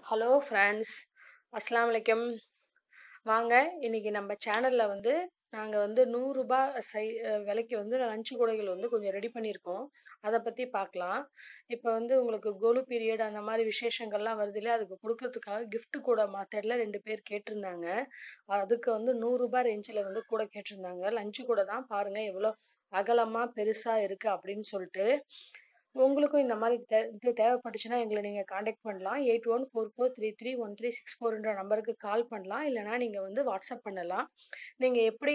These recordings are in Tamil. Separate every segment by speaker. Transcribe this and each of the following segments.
Speaker 1: ஹலோ ஃப்ரெண்ட்ஸ், அஸ்ஸலாமு அலைக்கும். வாங்க, இன்னைக்கு நம்ம சேனல்ல வந்து நாங்க வந்து ரூ. 100 விலைக்கு வந்து லஞ்ச் கூடைகள் வந்து கொஞ்சம் ரெடி பண்ணியிருக்கோம். அதை பத்தி பார்க்கலாம். இப்போ வந்து உங்களுக்கு கோலு பீரியட் அந்த மாதிரி விசேஷங்கள்லாம் வருது இல்லையா, அதுக்கு கொடுக்கறதுக்காக gift கூட மெத்தட்ல 2 பேர் கேட்டிருந்தாங்க. அதுக்கு வந்து ரூ. 100 ரேஞ்சில் வந்து கூட கேட்டிருந்தாங்க. லஞ்ச் கூட தான் பாருங்க எவ்வளோ அகலமா பெருசா இருக்கு அப்படின்னு சொல்லிட்டு. உங்களுக்கும் இந்த மாதிரி இது தேவைப்பட்டுச்சுன்னா எங்களை நீங்க காண்டாக்ட் பண்ணலாம். 8144331364 நம்பருக்கு கால் பண்ணலாம். இல்லைன்னா நீங்க வந்து வாட்ஸ்அப் பண்ணலாம். நீங்க எப்படி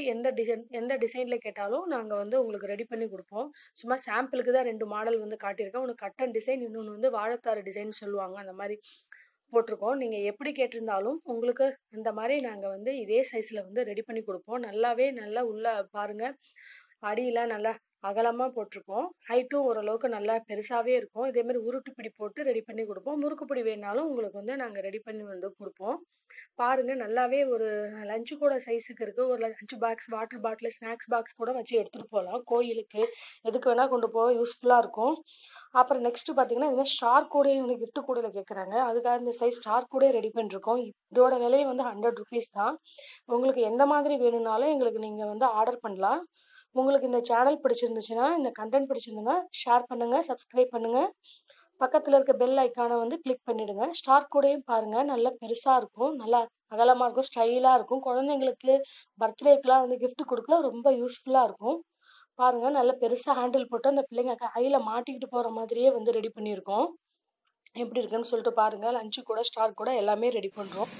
Speaker 1: எந்த டிசைன்ல கேட்டாலும் நாங்க வந்து உங்களுக்கு ரெடி பண்ணி கொடுப்போம். சும்மா சாம்பிளுக்கு தான் 2 மாடல் வந்து காட்டியிருக்கேன். ஒன்று கட்டன் டிசைன், இன்னொன்று வந்து வாழைத்தாறு டிசைன் சொல்லுவாங்க. அந்த மாதிரி போட்டிருக்கோம். நீங்க எப்படி கேட்டிருந்தாலும் உங்களுக்கு அந்த மாதிரி நாங்க வந்து இதே சைஸ்ல வந்து ரெடி பண்ணி கொடுப்போம். நல்லா உள்ள பாருங்க, அடியில நல்லா அகலமா போட்டிருக்கோம். ஹைட்டும் ஓரளவுக்கு நல்லா பெருசாவே இருக்கும். இதே மாதிரி உருட்டு பிடி போட்டு ரெடி பண்ணி கொடுப்போம். முறுக்கு பிடி வேணாலும் உங்களுக்கு வந்து நாங்க ரெடி பண்ணி வந்து கொடுப்போம். பாருங்க, நல்லாவே ஒரு லஞ்ச் கூட சைஸுக்கு இருக்கு. ஒரு lunch box, water bottle, snacks box கூட வச்சு எடுத்துட்டு போகலாம். கோயிலுக்கு எதுக்கு வேணா கொண்டு போக யூஸ்ஃபுல்லா இருக்கும். அப்புறம் நெக்ஸ்ட் பாத்தீங்கன்னா, இந்த மாதிரி ஸ்டார் கூடையும் வந்து gift கூடையில கேக்குறாங்க. அதுக்காக இந்த சைஸ் ஸ்டார் கூட ரெடி பண்ணிருக்கோம். இதோட விலையை வந்து 100 ருபீஸ் தான். உங்களுக்கு எந்த மாதிரி வேணும்னாலும் எங்களுக்கு நீங்க வந்து ஆர்டர் பண்ணலாம். உங்களுக்கு இந்த சேனல் பிடிச்சிருந்துச்சுன்னா, இந்த கண்டென்ட் பிடிச்சிருந்ததுன்னா ஷேர் பண்ணுங்க, சப்ஸ்கிரைப் பண்ணுங்க. பக்கத்துல இருக்க பெல் ஐக்கானை வந்து கிளிக் பண்ணிடுங்க. ஸ்டார் கூடயும் பாருங்க, நல்லா பெருசா இருக்கும், நல்லா அகலமா இருக்கும், ஸ்டைலா இருக்கும். குழந்தைங்களுக்கு பர்த்டேக்கெல்லாம் வந்து gift கொடுக்க ரொம்ப யூஸ்ஃபுல்லா இருக்கும். பாருங்க, நல்ல பெருசா ஹேண்டில் போட்டு அந்த பிள்ளைங்க கையில மாட்டிக்கிட்டு போற மாதிரியே வந்து ரெடி பண்ணியிருக்கோம். எப்படி இருக்குன்னு சொல்லிட்டு பாருங்க. லஞ்ச் கூட ஸ்டார் கூட எல்லாமே ரெடி பண்றோம்.